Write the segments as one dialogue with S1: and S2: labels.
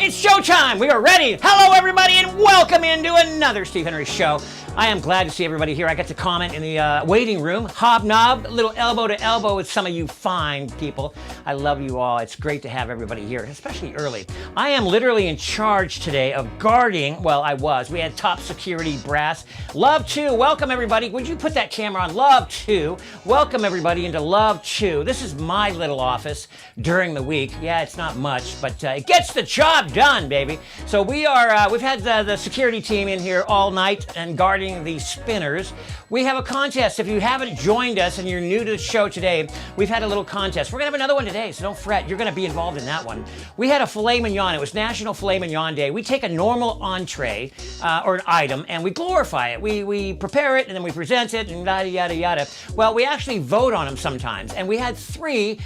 S1: It's showtime. We are ready. Hello, everybody, and welcome into another Steve Henry Show. I am glad to see everybody here. I got to comment in the waiting room, hobnob, a little elbow to elbow with some of you fine people. I love you all. It's great to have everybody here, especially early. I am literally in charge today of guarding. Well, I was. We had top security brass. Love 2. Welcome, everybody. Would you put that camera on? Love 2. Welcome, everybody, into Love 2. This is my little office during the week. Yeah, it's not much, but it gets the job done, baby. So we've had the security team in here all night and guarding the spinners. We have a contest. If you haven't joined us and you're new to the show today, we've had a little contest. We're gonna have another one today, so don't fret. You're gonna be involved in that one. We had a filet mignon. It was National Filet Mignon Day. We take a normal entree or an item and we glorify it. We prepare it and then we present it and yada yada yada. Well, we actually vote on them sometimes, and we had 3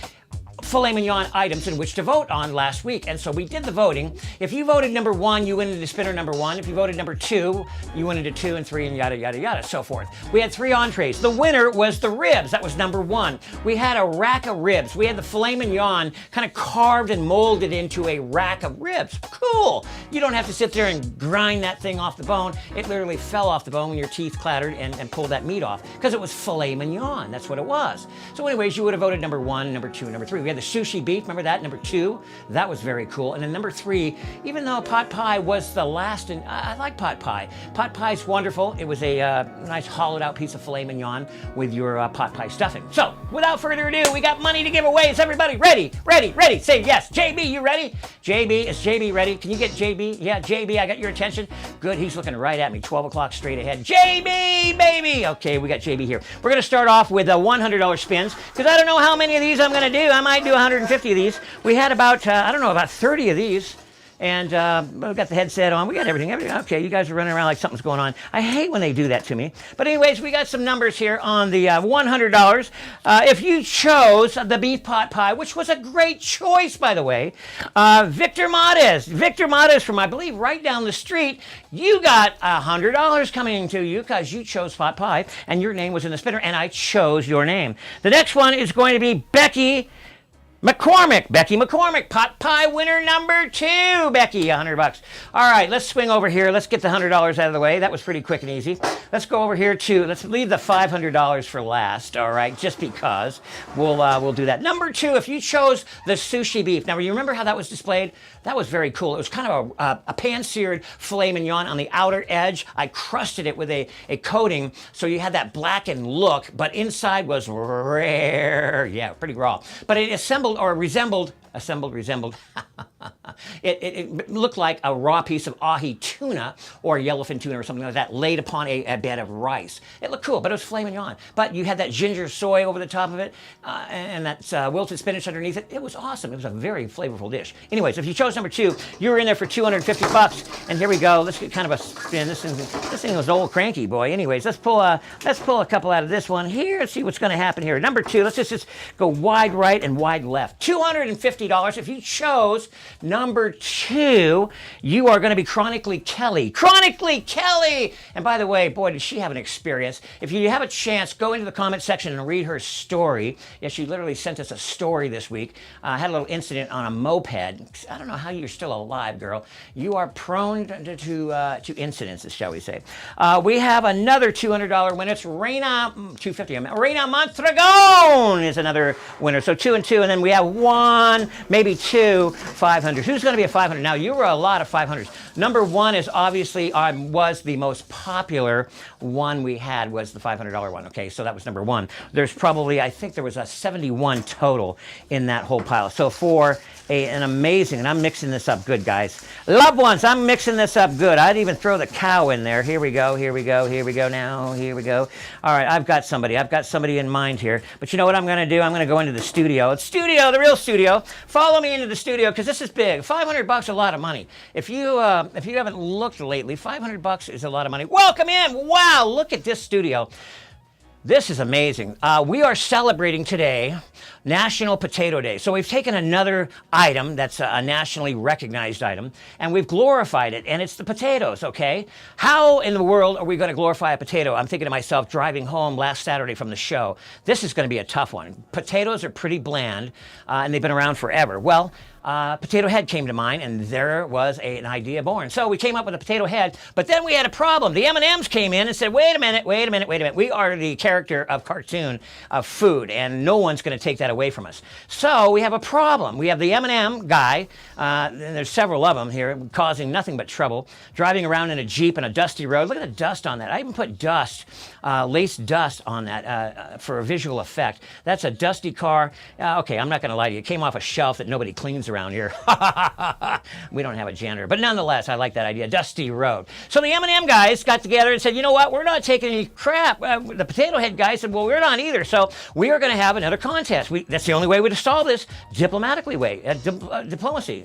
S1: filet mignon items in which to vote on last week, and so we did the voting. If you voted number 1, you went into spinner number 1. If you voted number 2, you went into 2 and 3 and yada yada yada, so forth. We had 3 entrees. The winner was the ribs. That was number 1. We had a rack of ribs. We had the filet mignon kind of carved and molded into a rack of ribs. Cool. You don't have to sit there and grind that thing off the bone. It literally fell off the bone when your teeth clattered and pulled that meat off, because it was filet mignon. That's what it was. So anyways, you would have voted number 1, number 2, number 3. We had the sushi beef, remember that? Number 2, that was very cool. And then number 3, even though pot pie was the last, and I like pot pie. Pot pie's wonderful. It was a nice hollowed out piece of filet mignon with your pot pie stuffing. So without further ado, we got money to give away. Is everybody ready? Ready, ready. Say yes. JB, you ready? JB, is JB ready? Can you get JB? Yeah, JB, I got your attention. Good, he's looking right at me. 12 o'clock straight ahead. JB, baby. Okay, we got JB here. We're gonna start off with $100 spins, because I don't know how many of these I'm gonna do. I might do 150 of these. We had about, I don't know, about 30 of these. And we've got the headset on. We got everything. Okay, you guys are running around like something's going on. I hate when they do that to me. But anyways, we got some numbers here on the $100. If you chose the beef pot pie, which was a great choice, by the way, Victor Mades from, I believe, right down the street, you got $100 coming to you because you chose pot pie and your name was in the spinner, and I chose your name. The next one is going to be Becky McCormick, pot pie winner number 2. Becky, $100. All right, let's swing over here. Let's get the $100 out of the way. That was pretty quick and easy. Let's go over here to, let's leave the $500 for last, all right, just because we'll do that. Number 2, if you chose the sushi beef. Now, you remember how that was displayed? That was very cool. It was kind of a pan-seared filet mignon on the outer edge. I crusted it with a coating, so you had that blackened look, but inside was rare. Yeah, pretty raw. But it resembled it looked like a raw piece of ahi tuna or yellowfin tuna or something like that laid upon a bed of rice. It looked cool, but it was filet mignon. But you had that ginger soy over the top of it and that wilted spinach underneath it. It was awesome. It was a very flavorful dish. Anyways, if you chose number 2, you were in there for $250. And here we go. Let's get kind of a spin. This thing was old cranky, boy. Anyways, let's pull a couple out of this one here and see what's going to happen here. Number 2, let's just go wide right and wide left. $250. If you chose number 2, you are going to be Chronically Kelly. Chronically Kelly! And by the way, boy, did she have an experience. If you have a chance, go into the comment section and read her story. Yeah, she literally sent us a story this week. Had a little incident on a moped. I don't know how you're still alive, girl. You are prone to incidences, shall we say. We have another $200 winner. It's $250. Reina Mondragon is another winner. So 2 and 2, and then we have 1, maybe 2 500. Who's going to be a 500? Now, you were a lot of 500s. Number 1 is obviously was the most popular one we had, was the $500 one. Okay, so that was number 1. There's probably, I think there was a 71 total in that whole pile. So for an amazing, and I'm mixing this up good, guys. Loved ones, I'm mixing this up good. I'd even throw the cow in there. Here we go, here we go, here we go now, here we go. All right, I've got somebody in mind here. But you know what I'm going to do? I'm going to go into the studio. It's studio, the real studio. Follow me into the studio because this is big. $500 a lot of money. If you haven't looked lately, $500 is a lot of money. Welcome in. Wow, look at this studio. This is amazing. We are celebrating today National Potato Day. So we've taken another item that's a nationally recognized item, and we've glorified it, and it's the potatoes, okay? How in the world are we going to glorify a potato? I'm thinking to myself, driving home last Saturday from the show, this is going to be a tough one. Potatoes are pretty bland, and they've been around forever. Well, potato head came to mind, and there was an idea born. So we came up with a potato head, but then we had a problem. The M&Ms came in and said, wait a minute. We are the character of cartoon of food, and no one's going to take that away from us. So we have a problem. We have the M&M guy, and there's several of them here, causing nothing but trouble, driving around in a Jeep on a dusty road. Look at the dust on that. I even put dust, lace dust on that for a visual effect. That's a dusty car. Okay, I'm not going to lie to you. It came off a shelf that nobody cleans around here. We don't have a janitor, but nonetheless, I like that idea. Dusty road. So the M&M guys got together and said, you know what? We're not taking any crap. The potato head guy said, well, we're not either. So we are going to have another contest. That's the only way to solve this diplomatically diplomacy.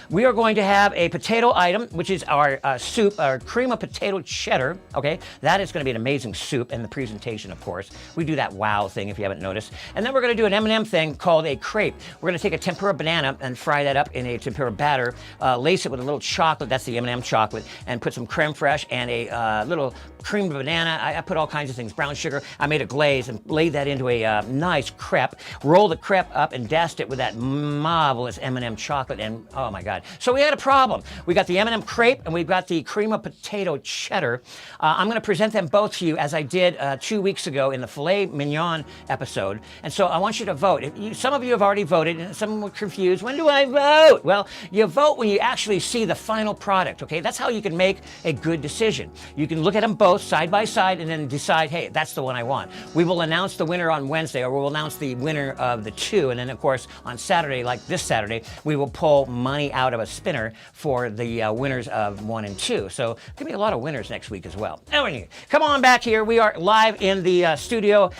S1: We are going to have a potato item, which is our soup, our cream of potato cheddar. Okay, that is going to be an amazing soup, and the presentation, of course. We do that wow thing if you haven't noticed. And then we're going to do an M&M thing called a crepe. We're going to take a tempura banana and fry that up in a tempura batter, lace it with a little chocolate, that's the M&M chocolate, and put some creme fraiche and a little cream of banana. I put all kinds of things, brown sugar. I made a glaze and laid that into a nice crepe, rolled the crepe up and doused it with that marvelous M&M chocolate, and oh my God. So we had a problem. We got the M&M crepe and we've got the cream of potato cheddar. I'm going to present them both to you as I did 2 weeks ago in the Filet Mignon episode. And so I want you to vote. Some of you have already voted, and some were confused. When do I vote? Well, you vote when you actually see the final product, okay? That's how you can make a good decision. You can look at them both side by side and then decide, hey, that's the one I want. We will announce the winner on Wednesday, or we'll announce the winner of the two, and then, of course, on Saturday, like this Saturday, we will pull money out of a spinner for the winners of 1 and 2. So there's going to be a lot of winners next week as well. Anyway, come on back here. We are live in the studio.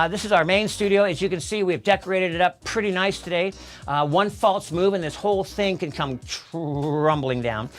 S1: This is our main studio. As you can see, we've decorated it up pretty nice today. One false move and this whole thing can come crumbling down.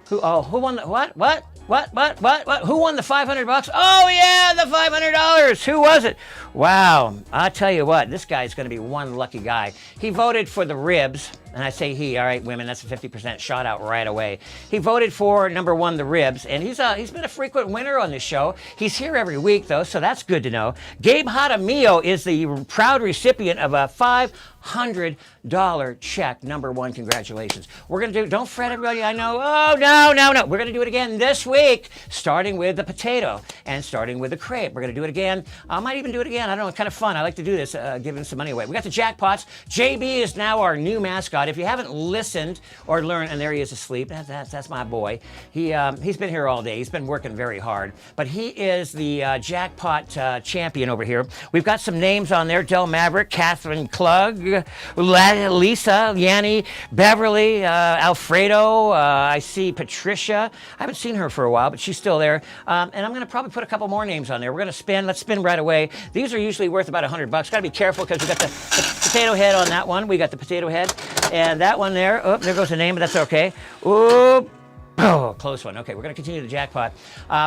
S1: Who won the, what? Who won the $500? Oh yeah, the $500. Who was it? Wow, I'll tell you what, this guy's gonna be one lucky guy. He voted for the ribs, and I say he, all right, women, that's a 50% shot out right away. He voted for number 1, the ribs, and he's been a frequent winner on this show. He's here every week though, so that's good to know. Gabe Jaramillo is the proud recipient of a $500 check. Number 1, congratulations. We're gonna do, don't fret everybody, I know, oh no. We're gonna do it again this week, starting with the potato and starting with the crepe. We're gonna do it again. I might even do it again. I don't know, it's kind of fun. I like to do this, giving some money away. We got the jackpots. JB is now our new mascot. If you haven't listened or learned, and there he is asleep, that's my boy. He's been here all day. He's been working very hard, but he is the jackpot champion over here. We've got some names on there: Del Maverick, Catherine Klug, Lisa, Yanni, Beverly, Alfredo. I see Patricia. I haven't seen her for a while, but she's still there. And I'm going to probably put a couple more names on there. We're going to spin. Let's spin right away. These are usually worth about $100. Got to be careful because we got the potato head on that one. We got the potato head, and that one there. Oh, there goes the name, but that's okay. Ooh. Oh, close one. Okay, we're going to continue the jackpot.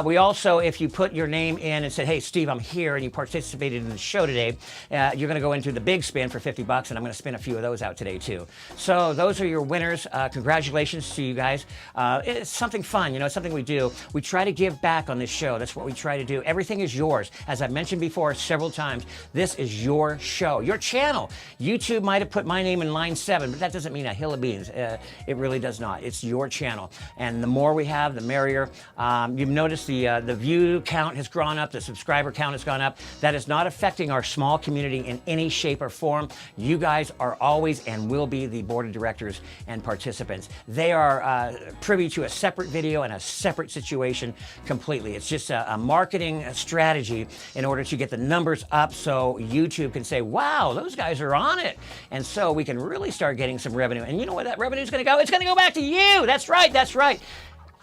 S1: We also, if you put your name in and said, hey, Steve, I'm here, and you participated in the show today, you're going to go into the big spin for $50, and I'm going to spin a few of those out today, too. So those are your winners. Congratulations to you guys. It's something fun, you know, it's something we do. We try to give back on this show. That's what we try to do. Everything is yours. As I've mentioned before several times, this is your show, your channel. YouTube might have put my name in line 7, but that doesn't mean a hill of beans. It really does not. It's your channel. And the more we have, the merrier. You've noticed the view count has gone up, the subscriber count has gone up. That is not affecting our small community in any shape or form. You guys are always and will be the board of directors and participants. They are privy to a separate video and a separate situation completely. It's just a marketing strategy in order to get the numbers up so YouTube can say, wow, those guys are on it. And so we can really start getting some revenue. And you know where that revenue is going to go? It's going to go back to you. That's right.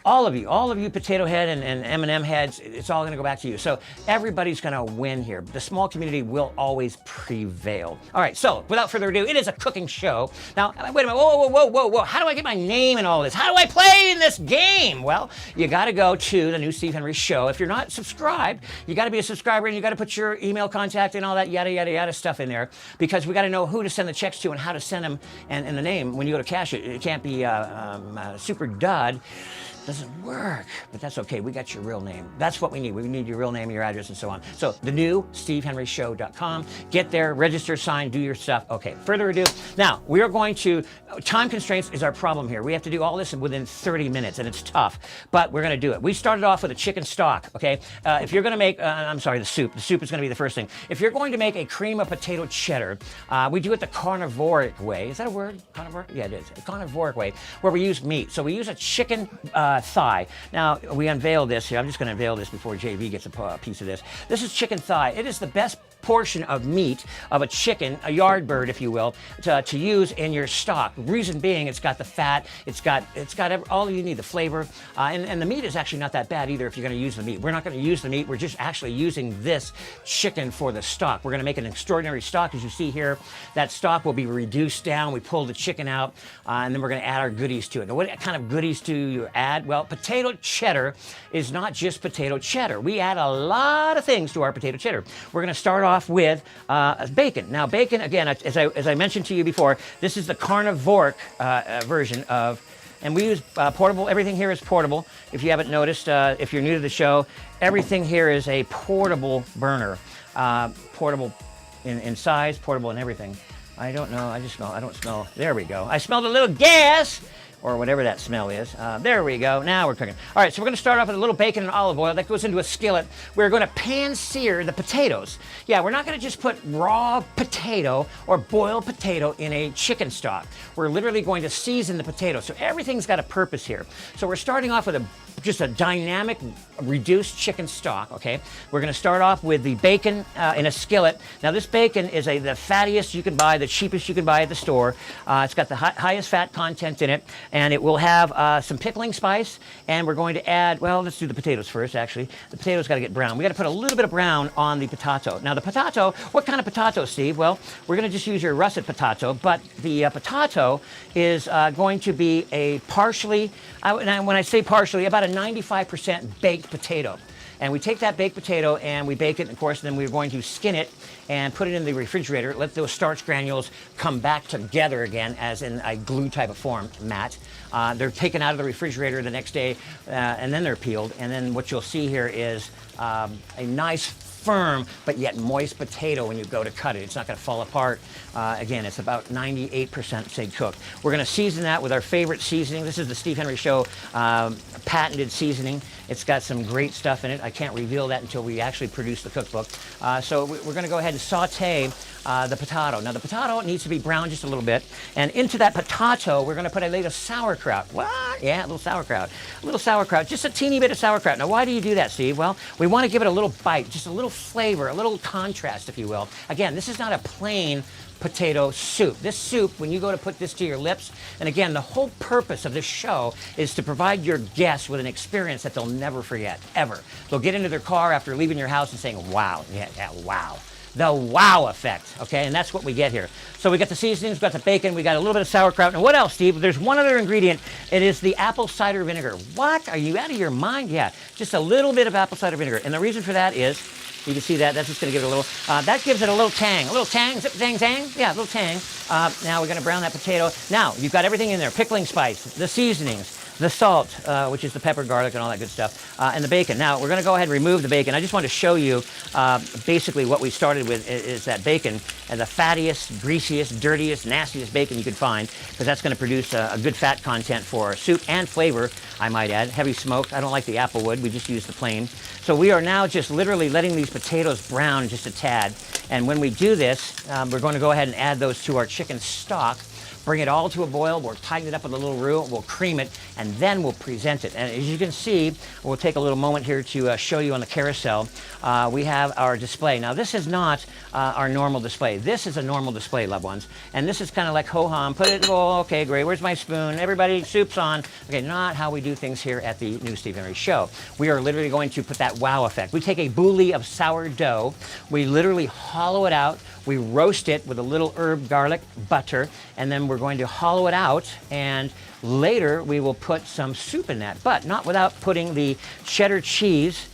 S1: all of you potato head and M&M heads, it's all gonna go back to you. So everybody's gonna win here. The small community will always prevail. All right, so without further ado, it is a cooking show. Now, wait a minute, whoa. How do I get my name in all this? How do I play in this game? Well, you gotta go to the new Steve Henry Show. If you're not subscribed, you gotta be a subscriber and you gotta put your email contact and all that yada stuff in there, because we gotta know who to send the checks to and how to send them, and the name when you go to cash it. It can't be Super Dud. Doesn't work, but that's okay. We got your real name. That's what we need. We need your real name, your address, and so on. So the new SteveHenryShow.com. Get there, register, sign, do your stuff. Okay, further ado. Now, we are going to, time constraints is our problem here. We have to do all this within 30 minutes, and it's tough, but we're gonna do it. We started off with a chicken stock, okay? If you're gonna make, I'm sorry, the soup is gonna be the first thing. If you're going to make a cream of potato cheddar, we do it the carnivoric way. Is that a word, carnivore? Yeah, it is. The carnivoric way, where we use meat. So we use a chicken thigh. Now, we unveil this here. I'm just going to unveil this before JV gets a piece of this. This is chicken thigh. It is the best portion of meat of a chicken, a yard bird, if you will, to use in your stock. Reason being, it's got the fat, it's got all you need, the flavor, and the meat is actually not that bad either if you're going to use the meat. We're not going to use the meat. We're just actually using this chicken for the stock. We're going to make an extraordinary stock, as you see here. That stock will be reduced down. We pull the chicken out, and then we're going to add our goodies to it. Now, what kind of goodies do you add? Well, potato cheddar is not just potato cheddar. We add a lot of things to our potato cheddar. We're going to start off with bacon. Now, bacon, again, as I mentioned to you before, this is the carnivoric version of, and we use portable. Everything here is portable. If you haven't noticed, if you're new to the show, everything here is a portable burner. Portable in size, portable in everything. I don't know, I don't smell, there we go. I smelled a little gas, or whatever that smell is. There we go, now we're cooking. All right, so we're gonna start off with a little bacon and olive oil that goes into a skillet. We're gonna pan sear the potatoes. Yeah, we're not gonna just put raw potato or boiled potato in a chicken stock. We're literally going to season the potato. So everything's got a purpose here. So we're starting off with just a dynamic reduced chicken stock, okay? We're gonna start off with the bacon in a skillet. Now this bacon is the fattiest you can buy, the cheapest you can buy at the store. It's got the highest fat content in it, and it will have some pickling spice, and we're going to add, well, let's do the potatoes first, actually. The potatoes gotta get brown. We gotta put a little bit of brown on the potato. Now the potato, what kind of potato, Steve? Well, we're gonna just use your russet potato, but the potato is going to be a partially, and when I say partially, about a 95% baked potato. And we take that baked potato and we bake it, of course, and then we're going to skin it and put it in the refrigerator, let those starch granules come back together again as in a glue type of form, matte. They're taken out of the refrigerator the next day, and then they're peeled. And then what you'll see here is a nice, firm, but yet moist potato when you go to cut it. It's not gonna fall apart. Again, it's about 98% say cooked. We're gonna season that with our favorite seasoning. This is the Steve Henry Show patented seasoning. It's got some great stuff in it. I can't reveal that until we actually produce the cookbook. So we're gonna go ahead and saute the potato. Now the potato needs to be brown just a little bit. And into that potato, we're gonna put a little sauerkraut. What? Yeah, a little sauerkraut. A little sauerkraut, just a teeny bit of sauerkraut. Now why do you do that, Steve? Well, we wanna give it a little bite, just a little flavor, a little contrast, if you will. Again, this is not a plain potato soup. This soup, when you go to put this to your lips, and again, the whole purpose of this show is to provide your guests with an experience that they'll never forget, ever. They'll get into their car after leaving your house and saying, wow, yeah, wow. The wow effect, okay? And that's what we get here. So we got the seasonings, we got the bacon, we got a little bit of sauerkraut. And what else, Steve? There's one other ingredient. It is the apple cider vinegar. What? Are you out of your mind? Yeah, just a little bit of apple cider vinegar. And the reason for that is, you can see that, that's just gonna give it a little, that gives it a little tang, zip, zang, zang. Yeah, a little tang. Now we're gonna brown that potato. Now, you've got everything in there, pickling spice, the seasonings, the salt, which is the pepper, garlic, and all that good stuff, and the bacon. Now, we're gonna go ahead and remove the bacon. I just want to show you basically what we started with is that bacon, and the fattiest, greasiest, dirtiest, nastiest bacon you could find, because that's gonna produce a good fat content for soup and flavor, I might add. Heavy smoke. I don't like the applewood. We just use the plain. So we are now just literally letting these potatoes brown just a tad. And when we do this, we're going to go ahead and add those to our chicken stock. bring it all to a boil. We'll tighten it up with a little roux. We'll cream it, and then we'll present it. And as you can see, we'll take a little moment here to show you on the carousel. We have our display. Now, this is not our normal display. This is a normal display, loved ones. And this is kind of like ho-hum. Put it in the bowl. Okay, great. Where's my spoon? Everybody, soup's on. Okay, not how we do things here at the new Steve Henry Show. We are literally going to put that wow effect. We take a bouilli of sourdough. We literally hollow it out. We roast it with a little herb, garlic, butter, and then we're going to hollow it out, and later we will put some soup in that, but not without putting the cheddar cheese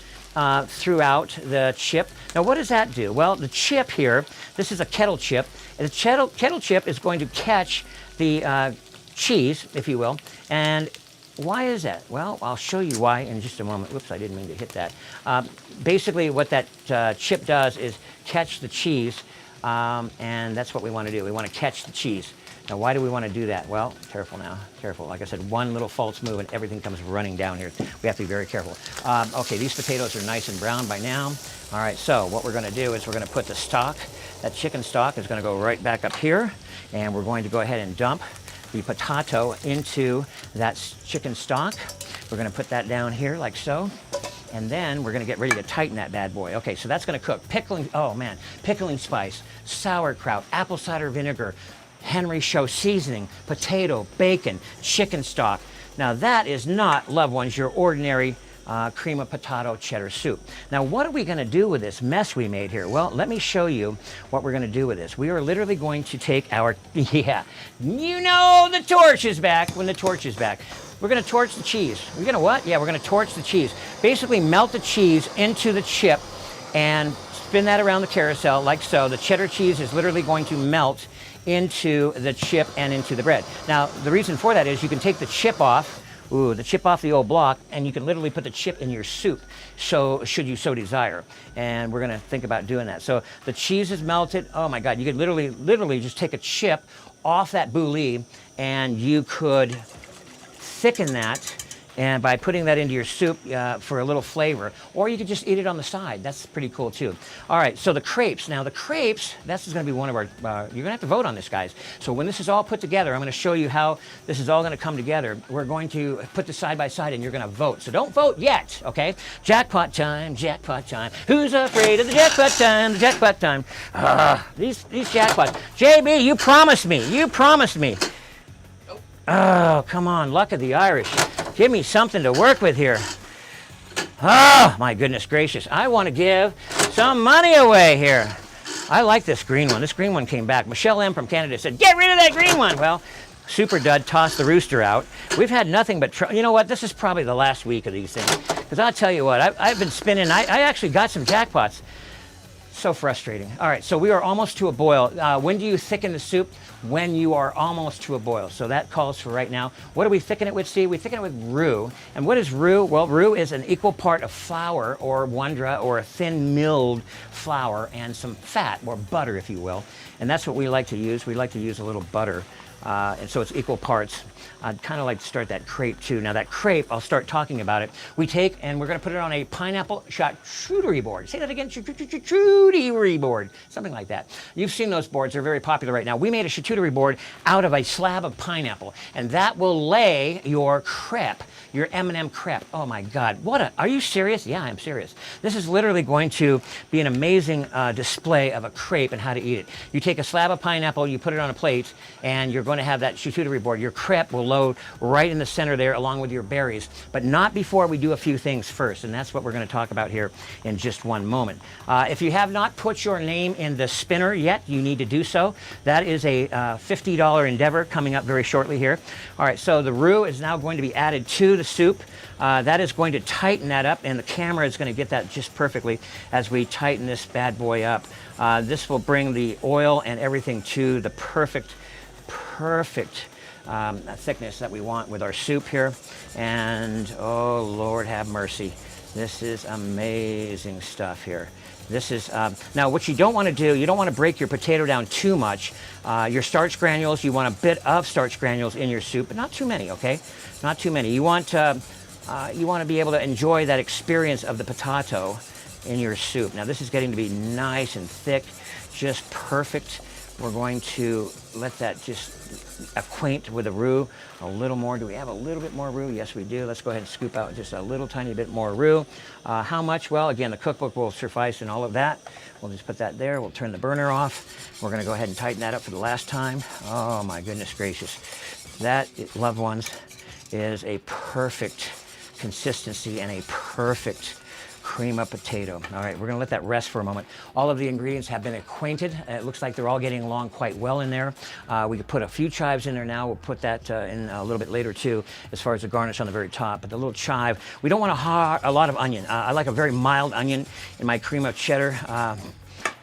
S1: throughout the chip. Now, what does that do? Well, the chip here, this is a kettle chip, and the kettle chip is going to catch the cheese, if you will, and why is that? Well, I'll show you why in just a moment. Whoops, I didn't mean to hit that. Basically, what that chip does is catch the cheese, and that's what we want to do. We want to catch the cheese. Now, why do we want to do that? Well, careful now, careful. Like I said, one little false move and everything comes running down here. We have to be very careful. Okay, these potatoes are nice and brown by now. All right, so what we're going to do is we're going to put the stock, that chicken stock is going to go right back up here, and we're going to go ahead and dump the potato into that chicken stock. We're going to put that down here like so. And then we're going to get ready to tighten that bad boy. Okay, so that's going to cook. Pickling, oh man, pickling spice, sauerkraut, apple cider vinegar, Henry Show seasoning, potato, bacon, chicken stock. Now that is not, loved ones, your ordinary cream of potato cheddar soup. Now, what are we going to do with this mess we made here? Well, let me show you what we're going to do with this. We are literally going to take our, yeah, you know the torch is back when the torch is back. We're going to torch the cheese. We're going to what? Yeah, we're going to torch the cheese. Basically, melt the cheese into the chip and spin that around the carousel like so. The cheddar cheese is literally going to melt into the chip and into the bread. Now, the reason for that is you can take the chip off, the chip off the old block, and you can literally put the chip in your soup, so should you so desire. And we're going to think about doing that. So the cheese is melted. Oh my God, you could literally just take a chip off that bouilli, and you could thicken that, and by putting that into your soup for a little flavor, or you could just eat it on the side. That's pretty cool too. All right, so the crepes. Now the crepes, this is going to be one of our, you're going to have to vote on this, guys. So when this is all put together, I'm going to show you how this is all going to come together. We're going to put this side by side, and you're going to vote. So don't vote yet, okay? Jackpot time, jackpot time. Who's afraid of the jackpot time, the jackpot time? These jackpots. JB, you promised me. You promised me. Oh, come on, luck of the Irish. Give me something to work with here. Oh, my goodness gracious. I want to give some money away here. I like this green one. This green one came back. Michelle M. from Canada said, get rid of that green one. Well, Super Dud tossed the rooster out. We've had nothing but trouble. You know what? This is probably the last week of these things. Because I'll tell you what, I've been spinning. I actually got some jackpots. So frustrating. All right, so we are almost to a boil. When do you thicken the soup? When you are almost to a boil. So that calls for right now. What do we thicken it with, Steve? We thicken it with roux. And what is roux? Well, roux is an equal part of flour or wondra or a thin milled flour and some fat or butter, if you will. And that's what we like to use. We like to use a little butter. And so it's equal parts. I'd kind of like to start that crepe too. Now that crepe, I'll start talking about it. We take and we're going to put it on a pineapple charcuterie board. Say that again, charcuterie board, something like that. You've seen those boards; they're very popular right now. We made a charcuterie board out of a slab of pineapple, and that will lay your crepe, your M&M crepe. Oh my God, are you serious? Yeah, I'm serious. This is literally going to be an amazing display of a crepe and how to eat it. You take a slab of pineapple, you put it on a plate, and you're going to have that charcuterie board. Your crepe will load right in the center there along with your berries, but not before we do a few things first, and that's what we're going to talk about here in just one moment. If you have not put your name in the spinner yet, you need to do so. That is a $50 endeavor coming up very shortly here. All right, so the roux is now going to be added to the soup. That is going to tighten that up, and the camera is going to get that just perfectly as we tighten this bad boy up. This will bring the oil and everything to the perfect thickness that we want with our soup here. And oh Lord have mercy, this is amazing stuff here. This is now what you don't want to do, you don't want to break your potato down too much. Your starch granules, you want a bit of starch granules in your soup, but not too many, okay? Not too many. You want to be able to enjoy that experience of the potato in your soup. Now this is getting to be nice and thick, just perfect We're going to let that just acquaint with the roux a little more. Do we have a little bit more roux? Yes, we do. Let's go ahead and scoop out just a little tiny bit more roux. How much? Well, again, the cookbook will suffice in all of that. We'll just put that there. We'll turn the burner off. We're going to go ahead and tighten that up for the last time. Oh, my goodness gracious. That, loved ones, is a perfect consistency and a perfect cream of potato. All right, we're gonna let that rest for a moment. All of the ingredients have been acquainted. It looks like they're all getting along quite well in there. We could put a few chives in there now. We'll put that in a little bit later too, as far as the garnish on the very top. But the little chive, we don't want a lot of onion. I like a very mild onion in my cream of cheddar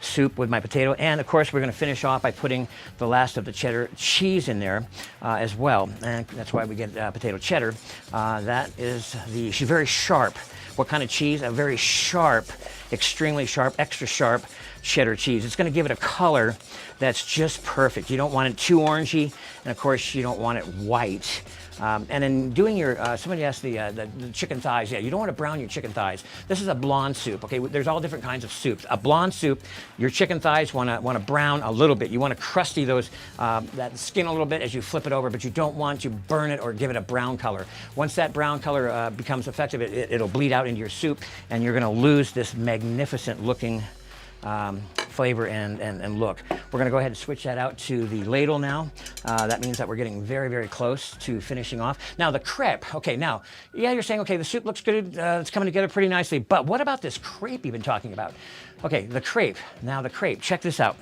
S1: soup with my potato. And of course, we're gonna finish off by putting the last of the cheddar cheese in there as well. And that's why we get potato cheddar. She's very sharp. What kind of cheese? A very sharp, extremely sharp, extra sharp cheddar cheese. It's going to give it a color that's just perfect. You don't want it too orangey, and of course you don't want it white. And in doing your, somebody asked the chicken thighs. Yeah, you don't want to brown your chicken thighs. This is a blonde soup. Okay, there's all different kinds of soups. A blonde soup, your chicken thighs want to brown a little bit. You want to crusty that skin a little bit as you flip it over, but you don't want to burn it or give it a brown color. Once that brown color becomes effective, it'll bleed out into your soup, and you're going to lose this magnificent looking flavor and look. We're gonna go ahead and switch that out to the ladle now. That means that we're getting very, very close to finishing off. Now the crepe, okay, now, yeah, you're saying, okay, the soup looks good, it's coming together pretty nicely, but what about this crepe you've been talking about? Okay, the crepe, check this out.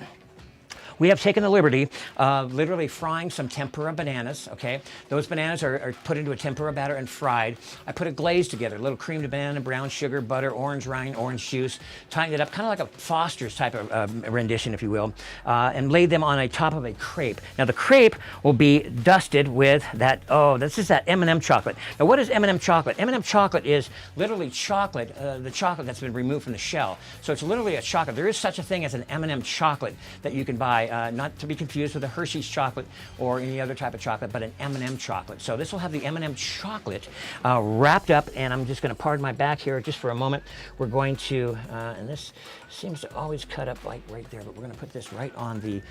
S1: We have taken the liberty of literally frying some tempura bananas, okay? Those bananas are put into a tempura batter and fried. I put a glaze together, a little creamed banana, brown sugar, butter, orange rind, orange juice, tightened it up, kind of like a Foster's type of rendition, if you will, and laid them on top of a crepe. Now the crepe will be dusted with that, this is that M&M chocolate. Now what is M&M chocolate? M&M chocolate is literally chocolate, the chocolate that's been removed from the shell. So it's literally a chocolate. There is such a thing as an M&M chocolate that you can buy. Not to be confused with a Hershey's chocolate or any other type of chocolate, but an M&M chocolate. So this will have the M&M chocolate wrapped up, and I'm just going to pardon my back here just for a moment. We're going to, and this seems to always cut up like right there, but we're going to put this right on the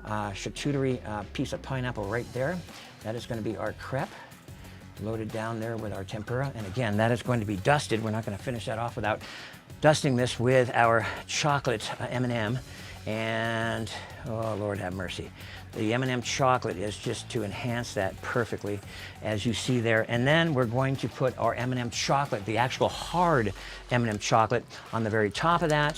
S1: charcuterie piece of pineapple right there. That is going to be our crepe, loaded down there with our tempura. And again, that is going to be dusted. We're not going to finish that off without dusting this with our chocolate M&M. And, oh, Lord have mercy. The M&M chocolate is just to enhance that perfectly, as you see there. And then we're going to put our M&M chocolate, the actual hard M&M chocolate, on the very top of that,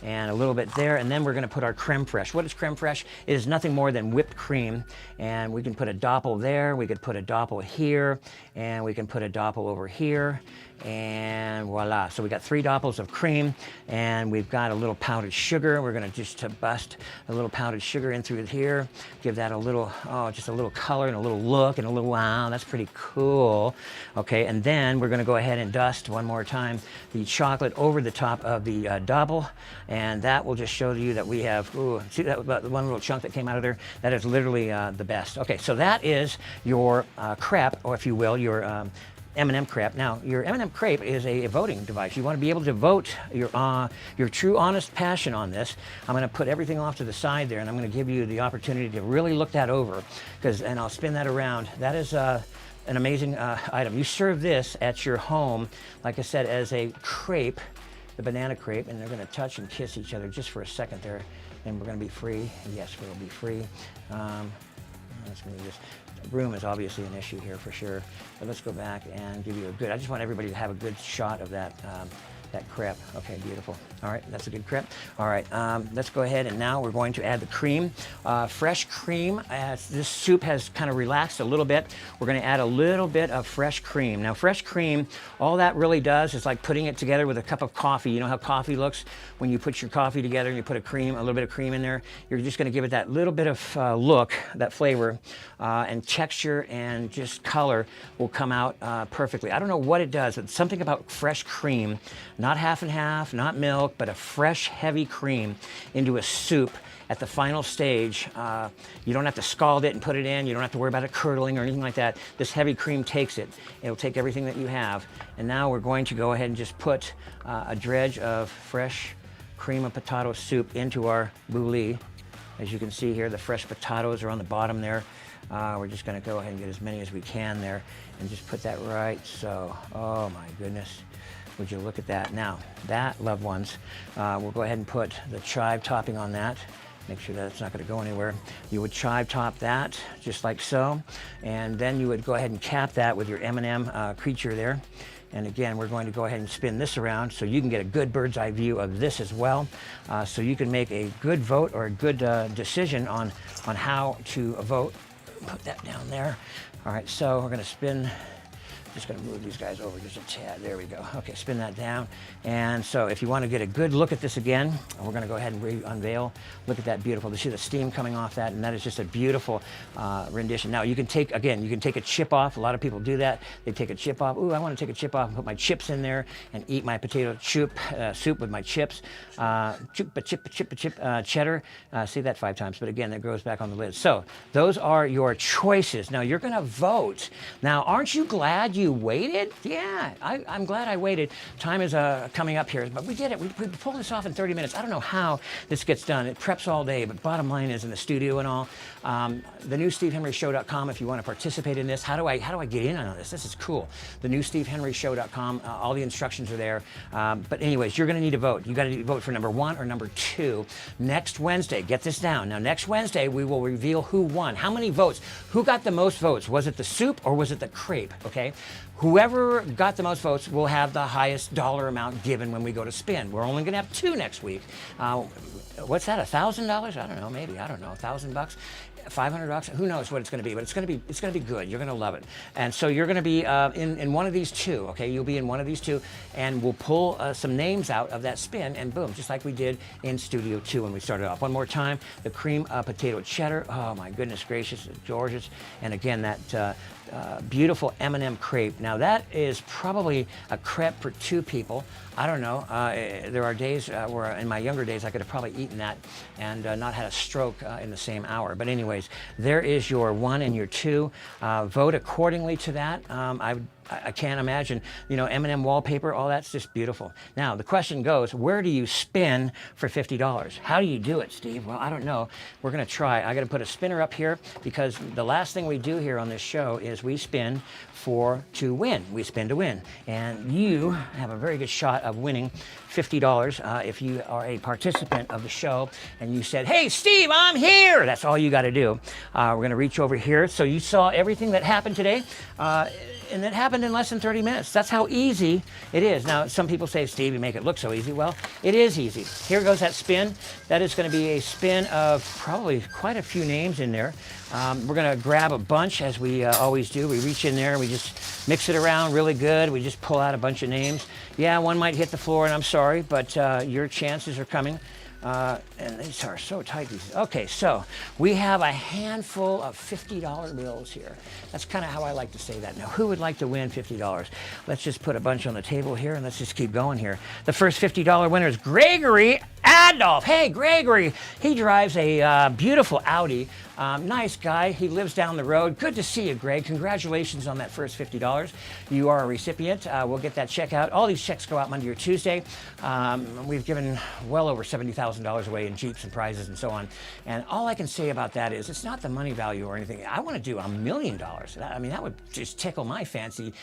S1: and a little bit there. And then we're going to put our creme fraiche. What is creme fraiche? It is nothing more than whipped cream. And we can put a doppel there, we could put a doppel here, and we can put a doppel over here. And voila. So we got 3 doppels of cream, and we've got a little powdered sugar. We're gonna just bust a little powdered sugar in through here, give that a little, just a little color and a little look and a little wow, that's pretty cool. Okay, and then we're gonna go ahead and dust one more time the chocolate over the top of the doppel, and that will just show you that we have, see that one little chunk that came out of there? That is literally the best. Okay, so that is your crepe, or if you will, your M&M crepe. Now, your M&M crepe is a voting device. You want to be able to vote your true, honest passion on this. I'm going to put everything off to the side there, and I'm going to give you the opportunity to really look that over, and I'll spin that around. That is an amazing item. You serve this at your home, like I said, as a crepe, the banana crepe, and they're going to touch and kiss each other just for a second there, and we're going to be free. Yes, we'll be free. Let's move this. Room is obviously an issue here for sure, but let's go back and give you a good, I just want everybody to have a good shot of that that crepe. Okay, beautiful. All right, that's a good crepe. All right, let's go ahead, and now we're going to add the cream. Fresh cream, as this soup has kind of relaxed a little bit, we're gonna add a little bit of fresh cream. Now, fresh cream, all that really does is like putting it together with a cup of coffee. You know how coffee looks when you put your coffee together and you put a little bit of cream in there? You're just gonna give it that little bit of look, that flavor, and texture and just color will come out perfectly. I don't know what it does, but something about fresh cream, not half and half, not milk, but a fresh, heavy cream into a soup at the final stage. You don't have to scald it and put it in. You don't have to worry about it curdling or anything like that. This heavy cream takes it. It'll take everything that you have. And now we're going to go ahead and just put a dredge of fresh cream of potato soup into our bouillie. As you can see here, the fresh potatoes are on the bottom there. We're just going to go ahead and get as many as we can there and just put that right so. Oh my goodness. Would you look at that? Now, that, loved ones, we'll go ahead and put the chive topping on that. Make sure that it's not going to go anywhere. You would chive top that, just like so. And then you would go ahead and cap that with your M&M creature there. And again, we're going to go ahead and spin this around so you can get a good bird's eye view of this as well. So you can make a good vote or a good decision on how to vote. Put that down there. All right, so we're going to spin. Just going to move these guys over just a tad. There we go. Okay, spin that down. And so if you want to get a good look at this again, we're going to go ahead and unveil. Look at that beautiful. You see the steam coming off that, and that is just a beautiful rendition. Now you can take, again, you can take a chip off. A lot of people do that. They take a chip off. Ooh, I want to take a chip off and put my chips in there and eat my potato soup with my chips. Chip, cheddar. Say that 5 times, but again, that goes back on the lid. So those are your choices. Now you're going to vote. Now, aren't you glad you waited? Yeah, I'm glad I waited. Time is coming up here, but we did it. We pulled this off in 30 minutes. I don't know how this gets done. It preps all day, but bottom line is in the studio and all. The new SteveHenryShow.com if you want to participate in this. How do I get in on this? This is cool. The new SteveHenryShow.com. All the instructions are there. But anyways, you're going to need to vote. You got to vote for number 1 or number 2 next Wednesday. Get this down. Now, next Wednesday, we will reveal who won. How many votes? Who got the most votes? Was it the soup or was it the crepe? Okay. Whoever got the most votes will have the highest dollar amount given when we go to spin. We're only going to have 2 next week. What's that? $1,000? I don't know. Maybe, I don't know. $1,000. $500, who knows what it's going to be, but it's going to be good. You're going to love it. And so you're going to be in one of these 2, okay? You'll be in one of these 2, and we'll pull some names out of that spin, and boom, just like we did in Studio 2 when we started off. One more time, the cream potato cheddar. Oh my goodness gracious, gorgeous. And again, that beautiful M&M crepe. Now that is probably a crepe for 2 people. I don't know. There are days where in my younger days I could have probably eaten that and not had a stroke in the same hour. But anyways, there is your 1 and your 2. Vote accordingly to that. I can't imagine, you know, M&M wallpaper, all that's just beautiful. Now, the question goes, where do you spin for $50? How do you do it, Steve? Well, I don't know. We're going to try. I got to put a spinner up here because the last thing we do here on this show is we spin to win. We spin to win. And you have a very good shot of winning $50 if you are a participant of the show and you said, hey, Steve, I'm here. That's all you got to do. We're going to reach over here. So you saw everything that happened today. And it happened in less than 30 minutes. That's how easy it is. Now, some people say, Steve, you make it look so easy. Well, it is easy. Here goes that spin. That is going to be a spin of probably quite a few names in there. We're going to grab a bunch, as we always do. We reach in there, and we just mix it around really good. We just pull out a bunch of names. Yeah, one might hit the floor, and I'm sorry, but your chances are coming. And these are so tight. Okay, so we have a handful of $50 bills here. That's kind of how I like to say that. Now, who would like to win $50? Let's just put a bunch on the table here, and let's just keep going here. The first $50 winner is Gregory Adolph. Hey, Gregory, he drives a beautiful Audi. Nice guy. He lives down the road. Good to see you, Greg. Congratulations on that first $50. You are a recipient. We'll get that check out. All these checks go out Monday or Tuesday. We've given well over $70,000 away in Jeeps and prizes and so on. And all I can say about that is it's not the money value or anything. I want to do $1 million. I mean, that would just tickle my fancy.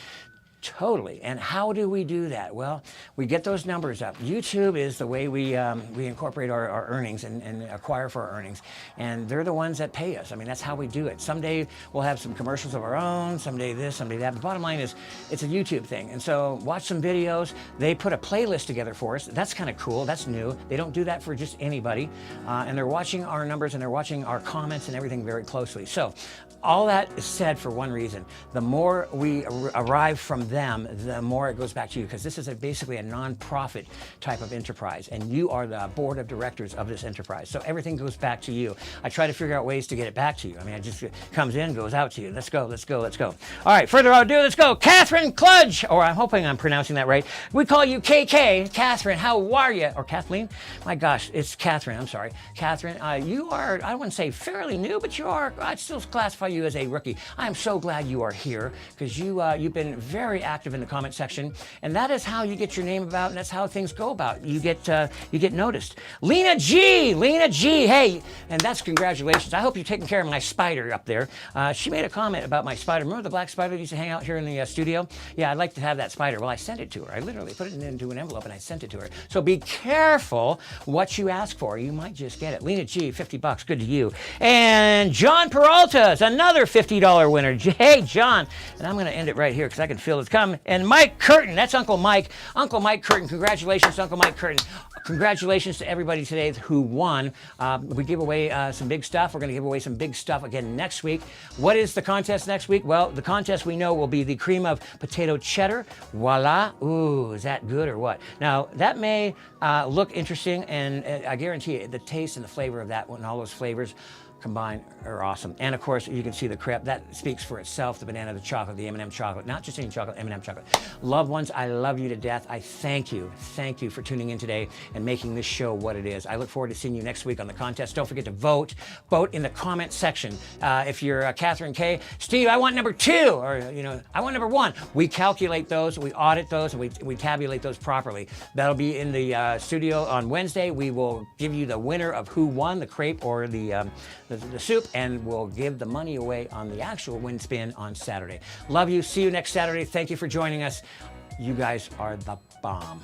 S1: Totally. And how do we do that? Well, we get those numbers up. YouTube is the way we incorporate our earnings and acquire for our earnings. And they're the ones that pay us. I mean, that's how we do it. Someday we'll have some commercials of our own, someday this, someday that. The bottom line is it's a YouTube thing. And so watch some videos. They put a playlist together for us. That's kind of cool. That's new. They don't do that for just anybody. And they're watching our numbers and they're watching our comments and everything very closely. So all that is said for one reason. The more we arrive from them, the more it goes back to you, because this is basically a non-profit type of enterprise, and you are the board of directors of this enterprise. So everything goes back to you. I try to figure out ways to get it back to you. I mean, it just comes in, goes out to you. Let's go, let's go, let's go. All right, further ado, let's go. Catherine Kludge, or I'm hoping I'm pronouncing that right. We call you KK. Catherine, how are you? Or Kathleen? My gosh, it's Catherine. I'm sorry. Catherine, you are, I wouldn't say fairly new, but you are, I'd still classify you as a rookie. I am so glad you are here because you've been very very active in the comment section, and that is how you get your name about, and that's how things go about. You get noticed. Lena G, hey, and that's congratulations. I hope you're taking care of my spider up there. She made a comment about my spider. Remember the black spider that used to hang out here in the studio? Yeah, I'd like to have that spider. Well, I sent it to her. I literally put it into an envelope and I sent it to her. So be careful what you ask for. You might just get it. Lena G, $50. Good to you. And John Peralta is another $50 winner. Hey, John. And I'm going to end it right here because I can feel it's coming. And Mike Curtin, that's Uncle Mike. Uncle Mike Curtin, congratulations, Uncle Mike Curtin. Congratulations to everybody today who won. We give away some big stuff. We're going to give away some big stuff again next week. What is the contest next week? Well, the contest we know will be the cream of potato cheddar. Voila. Ooh, is that good or what? Now, that may look interesting, and I guarantee you the taste and the flavor of that and all those flavors combined are awesome. And of course, you can see the crepe. That speaks for itself, the banana, the chocolate, the M&M chocolate, not just any chocolate, M&M chocolate. Loved ones, I love you to death. I thank you for tuning in today and making this show what it is. I look forward to seeing you next week on the contest. Don't forget to vote. Vote in the comment section. If you're Catherine K, Steve, I want number 2, or I want number 1. We calculate those, we audit those, and we tabulate those properly. That'll be in the studio on Wednesday. We will give you the winner of who won, the crepe or the soup, and we'll give the money away on the actual win spin on Saturday. Love you. See you next Saturday. Thank you for joining us. You guys are the bomb.